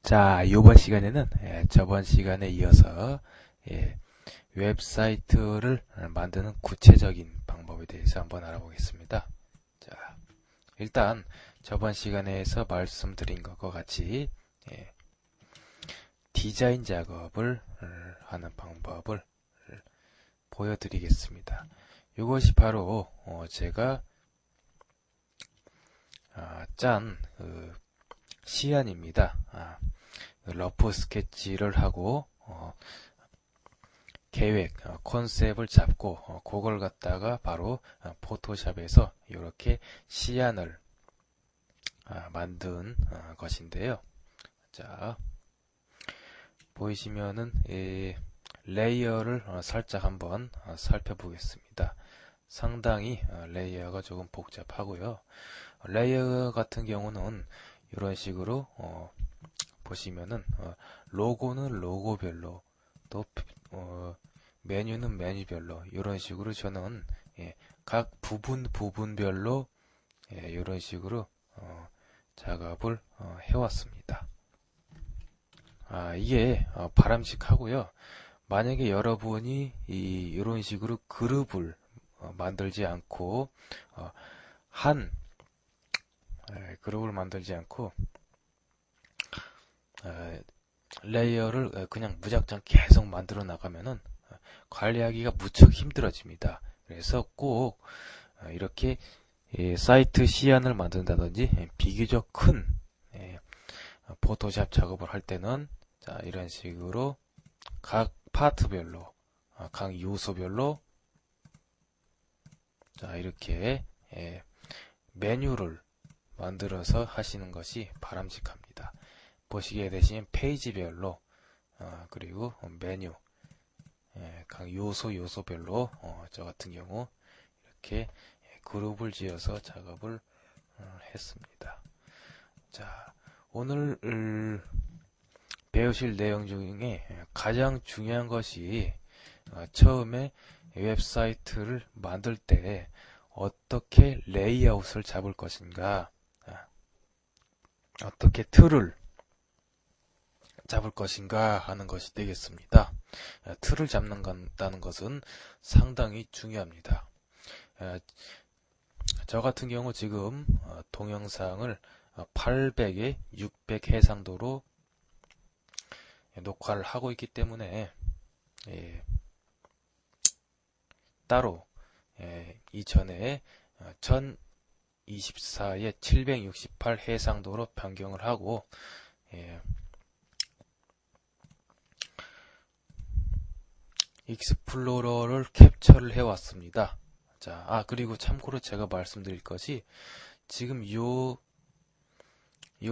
자, 이번 시간에는 저번 시간에 이어서 웹사이트를 만드는 구체적인 방법에 대해서 한번 알아보겠습니다. 자, 일단 저번 시간에서 말씀드린 것과 같이 디자인 작업을 하는 방법을 보여드리겠습니다. 이것이 바로 제가 짠 시안입니다. 러프 스케치를 하고 계획, 컨셉을 잡고 그걸 갖다가 바로 포토샵에서 이렇게 시안을 만든 것인데요. 자, 보이시면은 레이어를 살짝 한번 살펴보겠습니다. 상당히 레이어가 조금 복잡하고요. 레이어 같은 경우는 이런 식으로 보시면은 로고는 로고별로 또 메뉴는 메뉴별로 이런 식으로 저는 각 부분별로 이런 식으로 작업을 해왔습니다. 이게 바람직하고요. 만약에 여러분이 이런 식으로 그룹을 만들지 않고 그룹을 만들지 않고 레이어를 그냥 무작정 계속 만들어 나가면은 관리하기가 무척 힘들어집니다. 그래서 꼭 이렇게 사이트 시안을 만든다든지 비교적 큰 포토샵 작업을 할 때는 자, 이런 식으로 각 파트별로 각 요소별로 자, 이렇게 메뉴를 만들어서 하시는 것이 바람직합니다. 보시게 되시면 페이지별로 그리고 메뉴 각 요소별로 저 같은 경우 이렇게 그룹을 지어서 작업을 했습니다. 자, 오늘 배우실 내용 중에 가장 중요한 것이 처음에 웹사이트를 만들 때 어떻게 레이아웃을 잡을 것인가, 어떻게 틀을 잡을 것인가 하는 것이 되겠습니다. 틀을 잡는다는 것은 상당히 중요합니다. 저 같은 경우 지금 동영상을 800에 600 해상도로 녹화를 하고 있기 때문에 따로 이전에 1024에 768 해상도로 변경을 하고 익스플로러를 캡처를 해왔습니다. 자, 그리고 참고로 제가 말씀드릴 것이 지금 요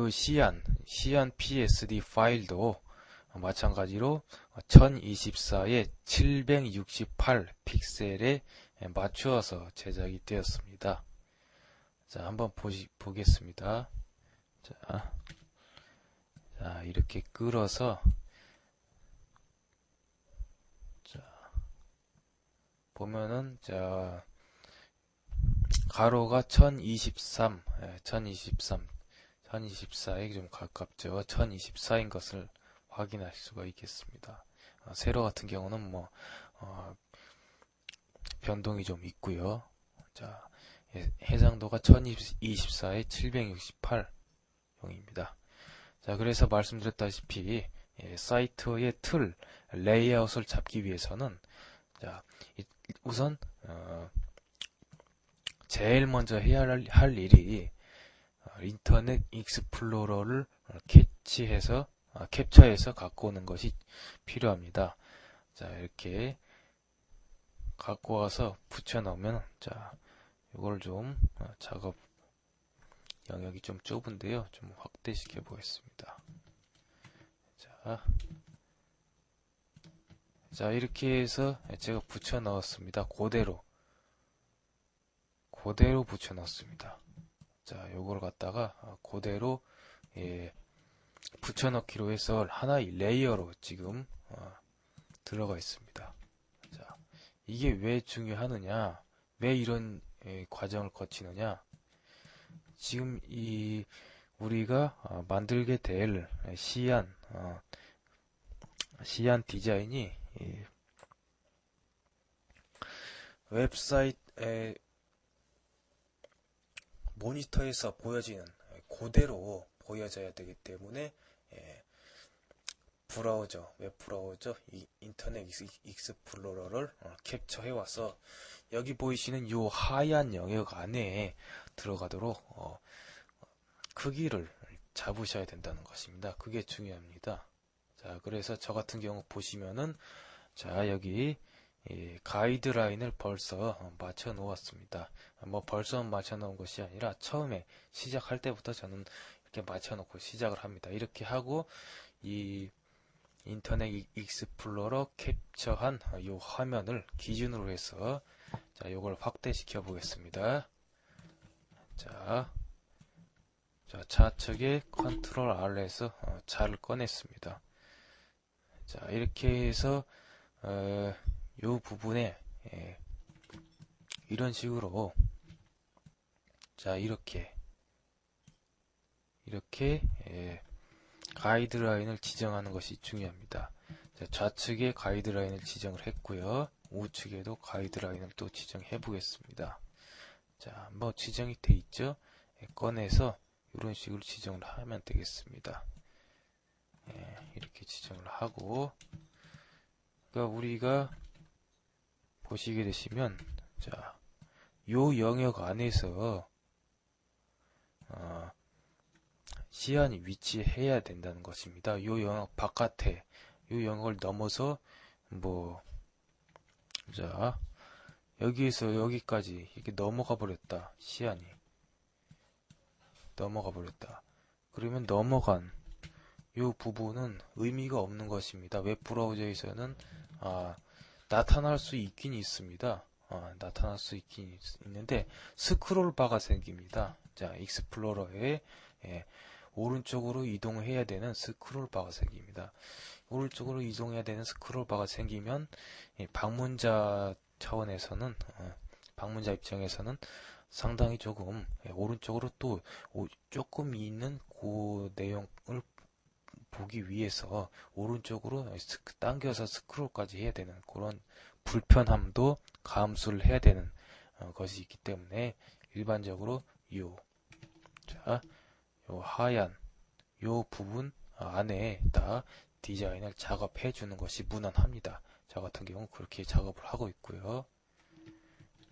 시안 PSD 파일도 마찬가지로 1024에 768 픽셀에 맞추어서 제작이 되었습니다. 자, 한번 보겠습니다. 자, 이렇게 끌어서 보면은 자 가로가 1023, 1024에 좀 가깝죠. 1024인 것을 확인할 수가 있겠습니다. 세로 같은 경우는 뭐 변동이 좀 있고요. 자, 해상도가 1024에 768용입니다. 자, 그래서 말씀드렸다시피 사이트의 틀, 레이아웃을 잡기 위해서는 자, 우선 제일 먼저 해야 할 일이 인터넷 익스플로러를 캡처해서 갖고 오는 것이 필요합니다. 자, 이렇게 갖고 와서 붙여 넣으면 자, 이걸 좀 작업 영역이 좀 좁은데요. 좀 확대시켜 보겠습니다. 자, 이렇게 해서 제가 붙여 넣었습니다. 그대로 붙여 넣었습니다. 자, 요걸 갖다가 그대로 붙여 넣기로 해서 하나의 레이어로 지금 들어가 있습니다. 자, 이게 왜 중요하느냐, 왜 이런 과정을 거치느냐. 지금 이 우리가 만들게 될 시안 디자인이 웹사이트 모니터에서 보여지는 그대로 보여져야 되기 때문에 웹브라우저, 인터넷 익스플로러를 캡처해 와서 여기 보이시는 이 하얀 영역 안에 들어가도록 크기를 잡으셔야 된다는 것입니다. 그게 중요합니다. 자, 그래서 저 같은 경우 보시면은 자, 여기 가이드라인을 벌써 맞춰 놓았습니다. 뭐 벌써 맞춰 놓은 것이 아니라 처음에 시작할 때부터 저는 이렇게 맞춰 놓고 시작을 합니다. 이렇게 하고 이 인터넷 익스플로러 캡처한 이 화면을 기준으로 해서 자, 이걸 확대시켜 보겠습니다. 자, 좌측에 컨트롤 R에서 자를 꺼냈습니다. 자, 이렇게 해서 이 부분에 이런 식으로 자, 이렇게 가이드라인을 지정하는 것이 중요합니다. 자, 좌측에 가이드라인을 지정을 했고요. 우측에도 가이드라인을 또 지정해 보겠습니다. 자, 뭐 지정이 돼 있죠? 꺼내서 이런 식으로 지정을 하면 되겠습니다. 이렇게 지정을 하고, 그러니까 우리가 보시게 되시면, 자, 요 영역 안에서 시안이 위치해야 된다는 것입니다. 요 영역 바깥에, 요 영역을 넘어서 자, 여기에서 여기까지 이렇게 넘어가 버렸다. 시안이 넘어가 버렸다. 그러면 넘어간 이 부분은 의미가 없는 것입니다. 웹브라우저에서는 나타날 수 있긴 있습니다. 나타날 수 있긴 있는데 스크롤 바가 생깁니다. 자, 익스플로러에 오른쪽으로 이동해야 되는 스크롤 바가 생깁니다. 오른쪽으로 이동해야 되는 스크롤 바가 생기면 방문자 차원에서는 방문자 입장에서는 상당히 조금 오른쪽으로 또 조금 있는 그 내용을 보기 위해서 오른쪽으로 당겨서 스크롤까지 해야 되는 그런 불편함도 감수를 해야 되는 것이 있기 때문에 일반적으로 요 하얀 요 부분 안에다 디자인을 작업해 주는 것이 무난합니다. 저 같은 경우 그렇게 작업을 하고 있고요.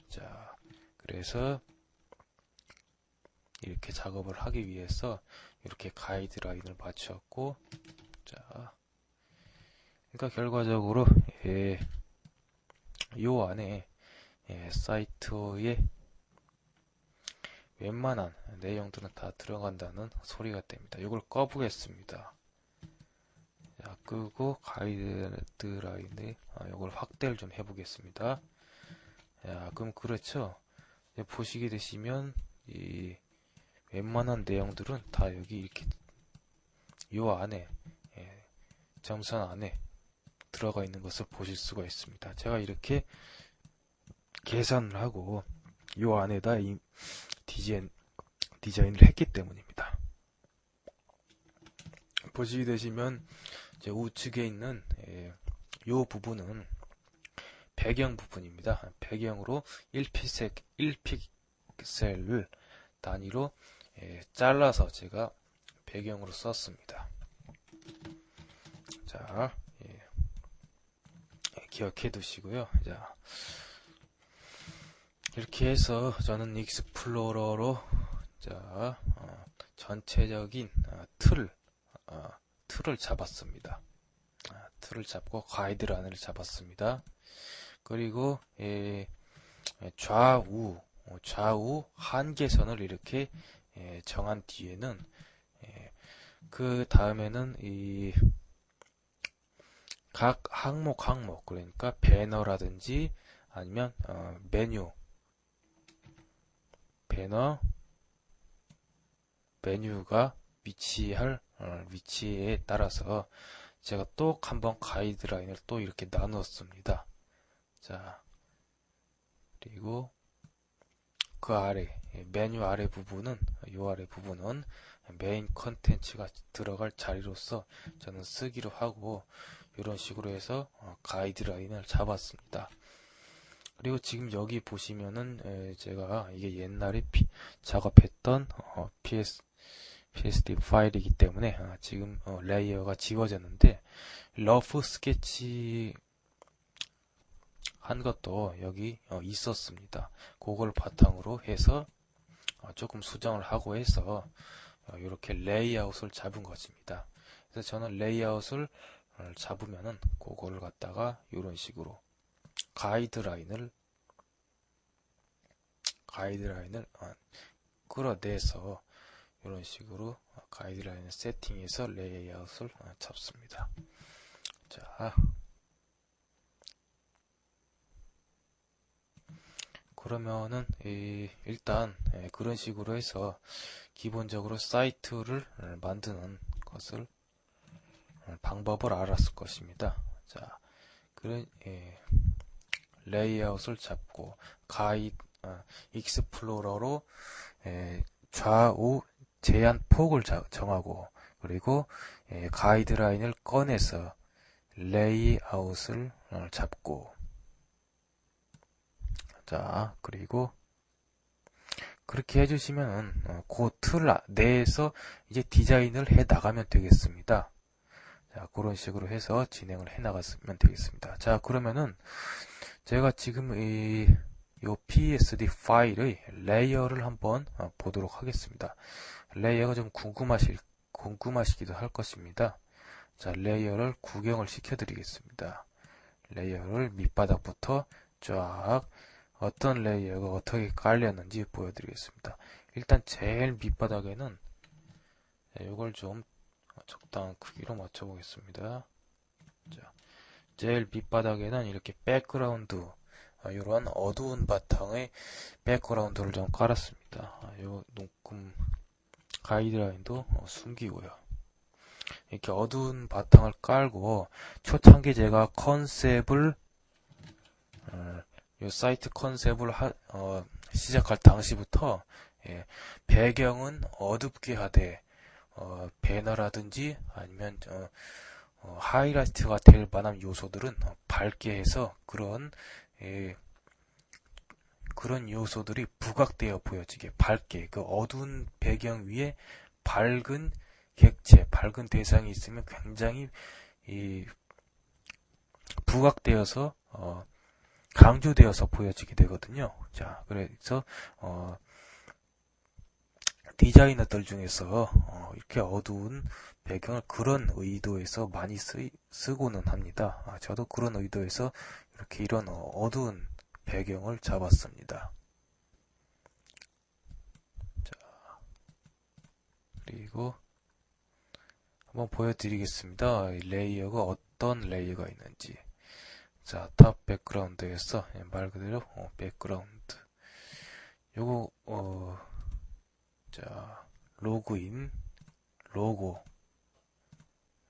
자, 그래서 이렇게 작업을 하기 위해서 이렇게 가이드라인을 맞추었고, 자, 그러니까 결과적으로 요 안에 사이트의 웬만한 내용들은 다 들어간다는 소리가 됩니다. 이걸 꺼보겠습니다. 자, 끄고 가이드라인에 이걸 확대를 좀 해보겠습니다. 자, 그럼 그렇죠. 보시게 되시면 이 웬만한 내용들은 다 여기 이렇게 요 안에 점선 안에 들어가 있는 것을 보실 수가 있습니다. 제가 이렇게 계산을 하고 요 안에다 이 디자인을 했기 때문입니다. 보시게 되시면 이제 우측에 있는 요 부분은 배경 부분입니다. 배경으로 1픽셀을 단위로 잘라서 제가 배경으로 썼습니다. 자, 기억해 두시고요. 자, 이렇게 해서 저는 익스플로러로 자, 전체적인 틀을 잡았습니다. 틀을 잡고 가이드라인을 잡았습니다. 그리고 좌우 한계선을 이렇게 정한 뒤에는 그 다음에는 이 각 항목 그러니까 배너라든지 아니면 메뉴가 위치할 위치에 따라서 제가 또 한번 가이드라인을 또 이렇게 나누었습니다. 자, 그리고 그 아래 메뉴 아래 부분은 요 아래 부분은 메인 컨텐츠가 들어갈 자리로서 저는 쓰기로 하고, 이런 식으로 해서 가이드라인을 잡았습니다. 그리고 지금 여기 보시면은 제가 이게 옛날에 작업했던 PSD 파일이기 때문에 지금 레이어가 지워졌는데, 러프 스케치 한 것도 여기 있었습니다. 그걸 바탕으로 해서 조금 수정을 하고 해서 이렇게 레이아웃을 잡은 것입니다. 그래서 저는 레이아웃을 잡으면은 그거를 갖다가 이런 식으로 가이드라인을 끌어내서 이런 식으로 가이드라인을 세팅해서 레이아웃을 잡습니다. 자, 그러면은 일단 그런 식으로 해서 기본적으로 사이트를 만드는 것을 방법을 알았을 것입니다. 자, 그런 레이아웃을 잡고 익스플로러로 좌우 제한 폭을 정하고, 그리고 가이드라인을 꺼내서 레이아웃을 잡고, 자, 그리고 그렇게 해주시면은 그 틀 내에서 이제 디자인을 해 나가면 되겠습니다. 자, 그런 식으로 해서 진행을 해 나갔으면 되겠습니다. 자, 그러면은 제가 지금 요 PSD 파일의 레이어를 한번 보도록 하겠습니다. 레이어가 좀 궁금하시기도 할 것입니다. 자, 레이어를 구경을 시켜드리겠습니다. 레이어를 밑바닥부터 쫙 어떤 레이어가 어떻게 깔렸는지 보여드리겠습니다. 일단 제일 밑바닥에는 이걸 좀 적당한 크기로 맞춰보겠습니다. 자, 제일 밑바닥에는 이렇게 백그라운드, 이런 어두운 바탕의 백그라운드를 좀 깔았습니다. 요 녹음 가이드라인도 숨기고요. 이렇게 어두운 바탕을 깔고 초창기 제가 컨셉을 요 사이트 컨셉을 시작할 당시부터 배경은 어둡게 하되 배너라든지 아니면 하이라이트가 될 만한 요소들은 밝게 해서 그런 요소들이 부각되어 보여지게 밝게, 그 어두운 배경 위에 밝은 객체, 밝은 대상이 있으면 굉장히 부각되어서 강조되어서 보여지게 되거든요. 자, 그래서 디자이너들 중에서 이렇게 어두운 배경을 그런 의도에서 많이 쓰고는 합니다. 저도 그런 의도에서 이렇게 이런 어두운 배경을 잡았습니다. 자, 그리고 한번 보여드리겠습니다. 이 레이어가 어떤 레이어가 있는지. 자, 탑 백그라운드에서 말 그대로 백그라운드. 요거 자, 로그인, 로고,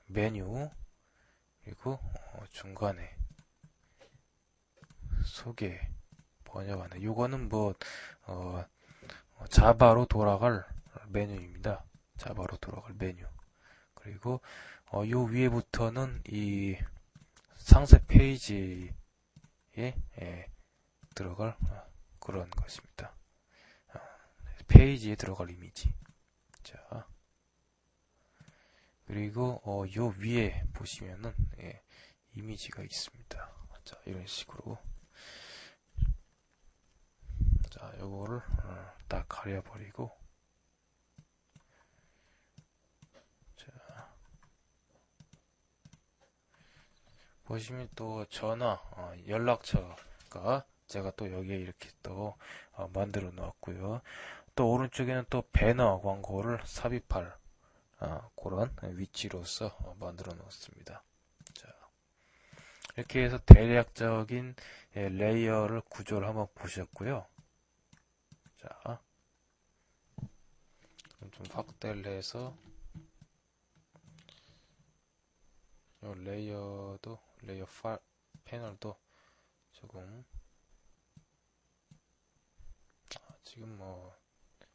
메뉴, 그리고 중간에 소개, 번역하는. 요거는 뭐 자바로 돌아갈 메뉴입니다. 자바로 돌아갈 메뉴. 그리고 요 위에부터는 이 상세 페이지에 들어갈 그런 것입니다. 페이지에 들어갈 이미지. 자, 그리고 요 위에 보시면은 이미지가 있습니다. 자, 이런 식으로. 자, 요거를 딱 가려버리고, 자, 보시면 또 전화, 연락처가 제가 또 여기에 이렇게 또 만들어 놓았고요. 또 오른쪽에는 또 배너 광고를 삽입할 그런 위치로서 만들어 놓았습니다. 자, 이렇게 해서 대략적인 레이어를 구조를 한번 보셨고요. 자, 좀 확대를 해서 이 레이어 패널도 조금 지금 뭐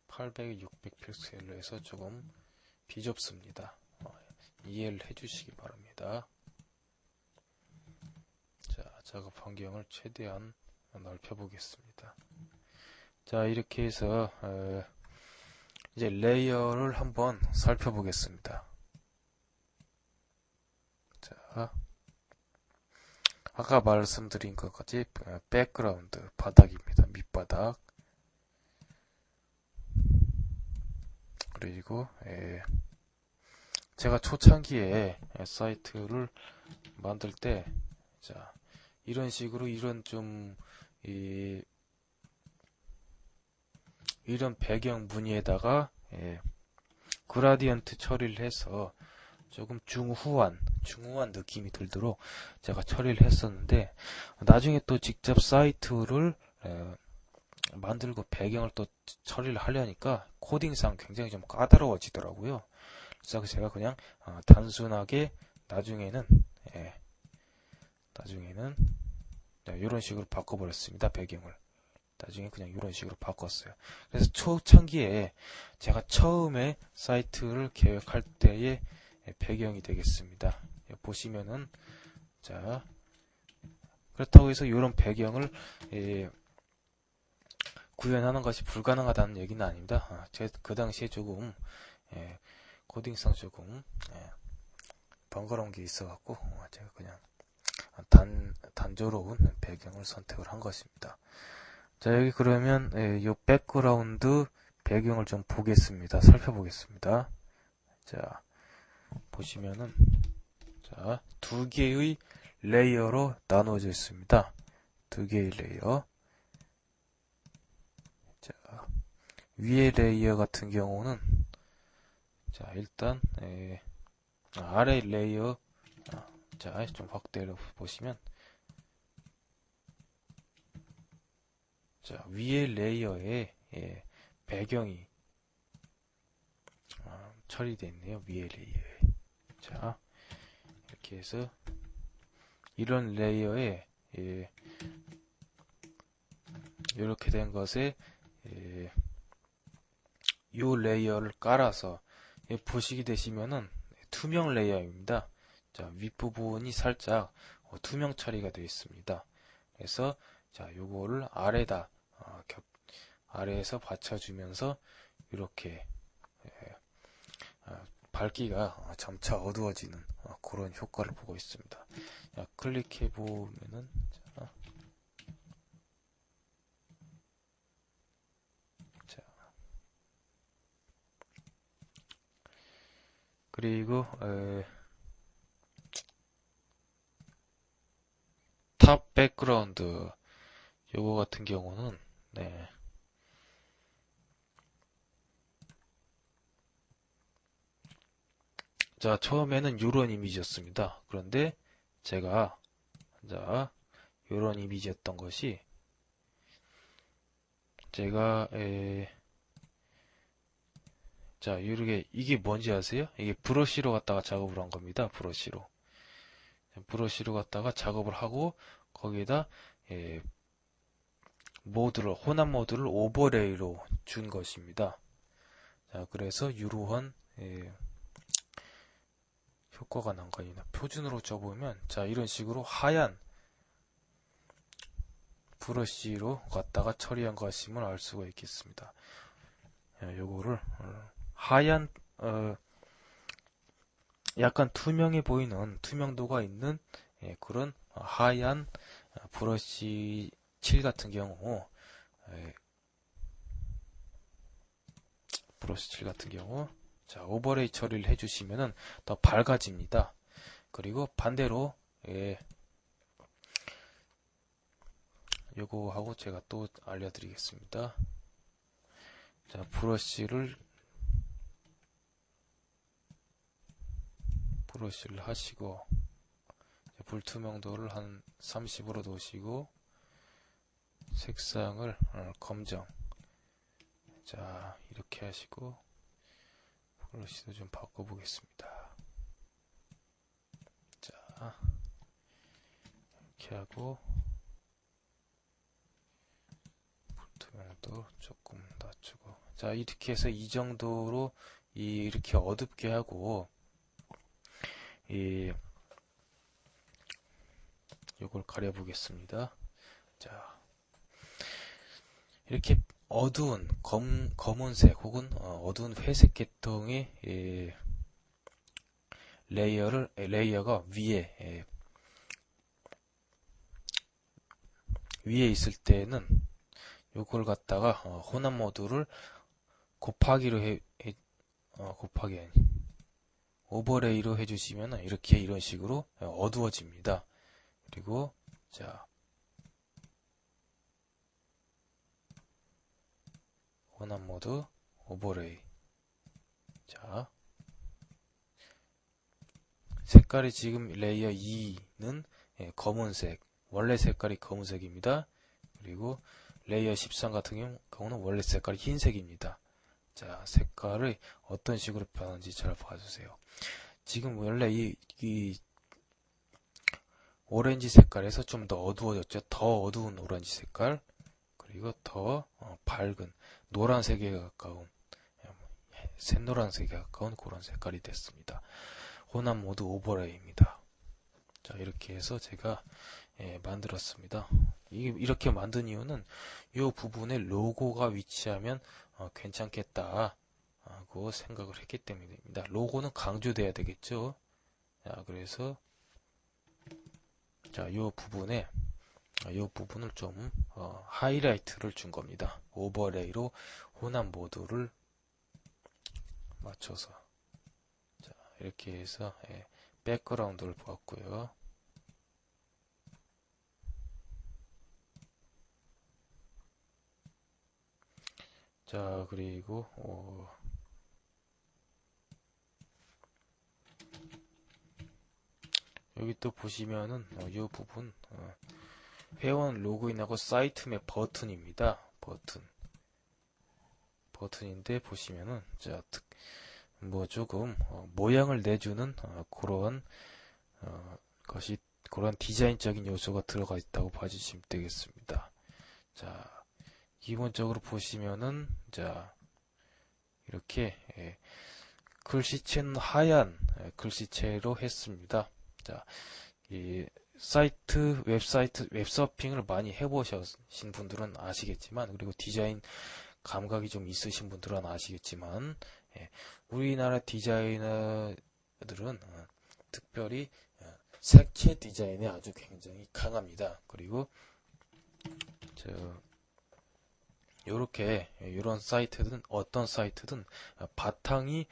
800, 600 픽셀로 해서 조금 비좁습니다. 이해를 해주시기 바랍니다. 자, 작업 환경을 최대한 넓혀 보겠습니다. 자, 이렇게 해서 이제 레이어를 한번 살펴보겠습니다. 자, 아까 말씀드린 것까지 백그라운드 바닥입니다. 밑바닥. 그리고 제가 초창기에 사이트를 만들 때, 자, 이런 식으로 이런 이런 배경 무늬에다가 그라디언트 처리를 해서 조금 중후한 느낌이 들도록 제가 처리를 했었는데, 나중에 또 직접 사이트를 만들고 배경을 또 처리를 하려니까 코딩상 굉장히 좀 까다로워지더라고요. 그래서 제가 그냥 단순하게 나중에는 이런 식으로 바꿔버렸습니다. 배경을 나중에 그냥 이런 식으로 바꿨어요. 그래서 초창기에 제가 처음에 사이트를 계획할 때의 배경이 되겠습니다. 보시면은, 자, 그렇다고 해서 이런 배경을 구현하는 것이 불가능하다는 얘기는 아닙니다. 그 당시에 조금 코딩상 조금 번거로운 게 있어갖고 제가 그냥 단조로운 배경을 선택을 한 것입니다. 자, 여기 그러면 이 백그라운드 배경을 좀 보겠습니다. 살펴보겠습니다. 자, 보시면은, 자, 두 개의 레이어로 나누어져 있습니다. 두 개의 레이어. 자, 위의 레이어 같은 경우는, 자, 일단 아래 레이어, 자, 좀 확대를 보시면, 자, 위의 레이어에 배경이 처리되어 있네요. 위의 레이어에. 자, 이렇게 해서 이런 레이어에 이렇게 된 것에 이 레이어를 깔아서 보시게 되시면은 투명 레이어입니다. 자, 윗부분이 살짝 투명 처리가 되어 있습니다. 그래서 자, 요거를 아래에서 받쳐주면서 이렇게 밝기가 점차 어두워지는 그런 효과를 보고 있습니다. 자, 클릭해 보면은, 자, 그리고 탑 백그라운드 요거 같은 경우는 자, 처음에는 요런 이미지였습니다. 그런데 제가 자, 요런 이미지였던 것이 제가 자, 이게 뭔지 아세요? 이게 브러쉬로 갖다가 작업을 한 겁니다. 브러쉬로 갖다가 작업을 하고 거기에다 혼합 모드를 오버레이로 준 것입니다. 자, 그래서 이러한 효과가 난 거입니다. 표준으로 쳐보면, 자, 이런 식으로 하얀 브러쉬로 갖다가 처리한 것임을 알 수가 있겠습니다. 요거를 하얀 약간 투명해 보이는 투명도가 있는 그런 하얀 브러쉬 칠 같은 경우 자, 오버레이 처리를 해주시면은 더 밝아집니다. 그리고 반대로 요거 하고 제가 또 알려드리겠습니다. 자, 브러쉬를 하시고 불투명도를 한 30으로 놓으시고 색상을 검정. 자, 이렇게 하시고 브러쉬도 좀 바꿔보겠습니다. 자, 이렇게 하고 불투명도 조금 낮추고, 자, 이렇게 해서 이 정도로 이렇게 어둡게 하고 이걸 가려보겠습니다. 자, 이렇게 어두운 검은색 혹은 어두운 회색 계통의 레이어가 위에 있을 때는 이걸 갖다가 혼합 모드를 곱하기로 곱하기 아니 오버레이로 해주시면 이렇게 이런 식으로 어두워집니다. 그리고 자, 혼합 모드 오버레이. 자, 색깔이 지금 레이어 2는 검은색, 원래 색깔이 검은색입니다. 그리고 레이어 13 같은 경우는 원래 색깔이 흰색입니다. 자, 색깔이 어떤 식으로 변하는지 잘 봐주세요. 지금 원래 이 오렌지 색깔에서 좀 더 어두워졌죠. 더 어두운 오렌지 색깔, 그리고 더 밝은 노란색에 가까운, 샛노란색에 가까운 그런 색깔이 됐습니다. 혼합 모드 오버레이입니다. 자, 이렇게 해서 제가 만들었습니다. 이렇게 만든 이유는 이 부분에 로고가 위치하면 괜찮겠다 고 생각을 했기 때문입니다. 로고는 강조돼야 되겠죠. 자, 그래서 자, 이 부분을 좀 하이라이트를 준 겁니다. 오버레이로 혼합 모드를 맞춰서. 자, 이렇게 해서 백그라운드를 보았고요. 자, 그리고 여기 또 보시면은 이 부분 회원 로그인하고 사이트 맵 버튼입니다. 버튼인데 보시면은 자, 뭐 조금 모양을 내주는 그런 그런 디자인적인 요소가 들어가 있다고 봐주시면 되겠습니다. 자, 기본적으로 보시면은 자, 이렇게 글씨체는 하얀 글씨체로 했습니다. 자, 이 웹서핑을 많이 해보신 분들은 아시겠지만, 그리고 디자인 감각이 좀 있으신 분들은 아시겠지만, 우리나라 디자이너들은 특별히 색채 디자인에 아주 굉장히 강합니다. 그리고 요렇게 이런 사이트든 어떤 사이트든 바탕이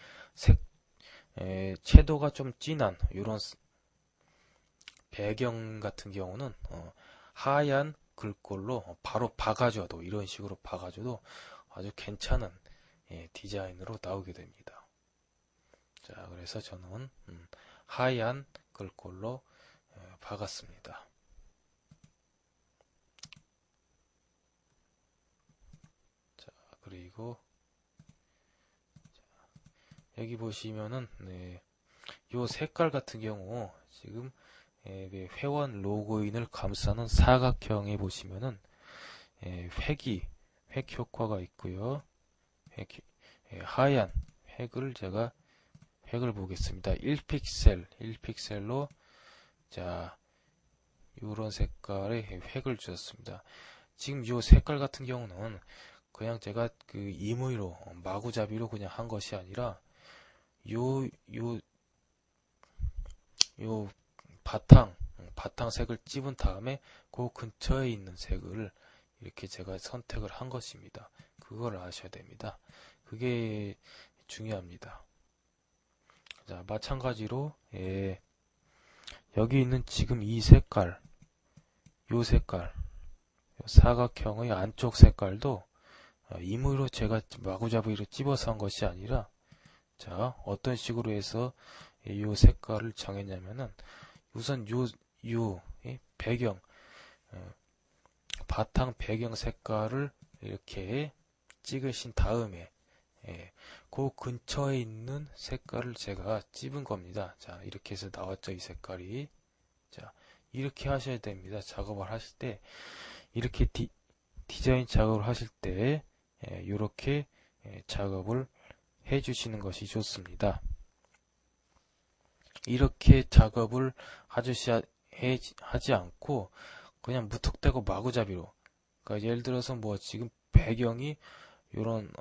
채도가 좀 진한 이런 배경 같은 경우는 하얀 글꼴로 바로 박아줘도 이런 식으로 박아줘도 아주 괜찮은 디자인으로 나오게 됩니다. 자, 그래서 저는 하얀 글꼴로 박았습니다. 자, 그리고 여기 보시면은 요 색깔 같은 경우 지금 회원 로그인을 감싸는 사각형에 보시면은 획 효과가 있고요. 하얀 획을 보겠습니다. 1픽셀로 자, 이런 색깔의 획을 주었습니다. 지금 이 색깔 같은 경우는 그냥 제가 그 임의로 마구잡이로 그냥 한 것이 아니라 요 바탕색을 찝은 다음에 그 근처에 있는 색을 이렇게 제가 선택을 한 것입니다. 그걸 아셔야 됩니다. 그게 중요합니다. 자, 마찬가지로 여기 있는 지금 이 색깔, 요 사각형의 안쪽 색깔도 임의로 제가 마구잡이로 찝어서 한 것이 아니라 자, 어떤 식으로 해서 이 색깔을 정했냐면은 우선 요 배경 바탕 배경 색깔을 이렇게 찍으신 다음에 그 근처에 있는 색깔을 제가 찝은 겁니다. 자, 이렇게 해서 나왔죠, 이 색깔이. 자, 이렇게 하셔야 됩니다. 작업을 하실 때 이렇게 디자인 작업을 하실 때 이렇게 작업을 해주시는 것이 좋습니다. 이렇게 작업을 하지 않고 그냥 무턱대고 마구잡이로, 그러니까 예를 들어서 뭐 지금 배경이 요런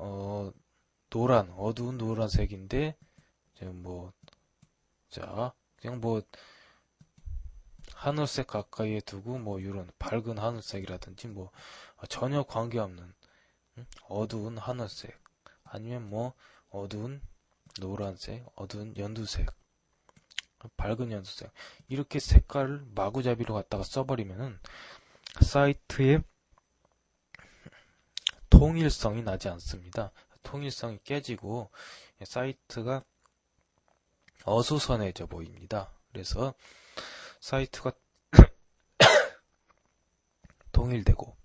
어두운 노란색인데 지금 뭐 자 그냥 뭐 하늘색 가까이에 두고 뭐 이런 밝은 하늘색이라든지 뭐 전혀 관계없는 어두운 하늘색, 아니면 뭐 어두운 노란색, 어두운 연두색, 밝은 연두색, 이렇게 색깔을 마구잡이로 갖다가 써버리면은 사이트에 통일성이 나지 않습니다. 통일성이 깨지고 사이트가 어수선해져 보입니다. 그래서 사이트가 통일되고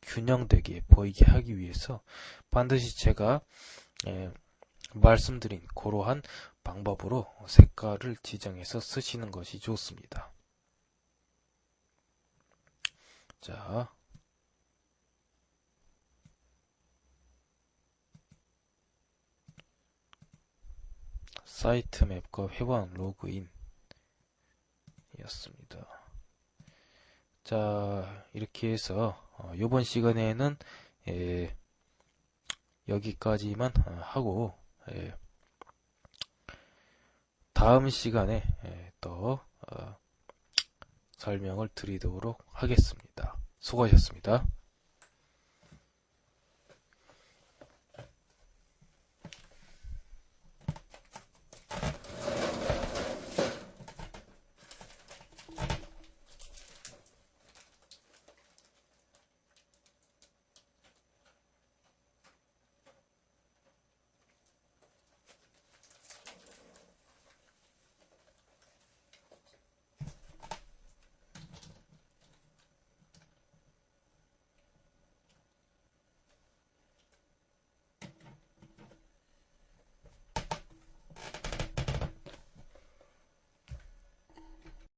균형되게 보이게 하기 위해서 반드시 제가 말씀드린 그러한 방법으로 색깔을 지정해서 쓰시는 것이 좋습니다. 자, 사이트 맵과 회원 로그인 였습니다. 자, 이렇게 해서 이번 시간에는 여기까지만 하고 다음 시간에 또 설명을 드리도록 하겠습니다. 수고하셨습니다.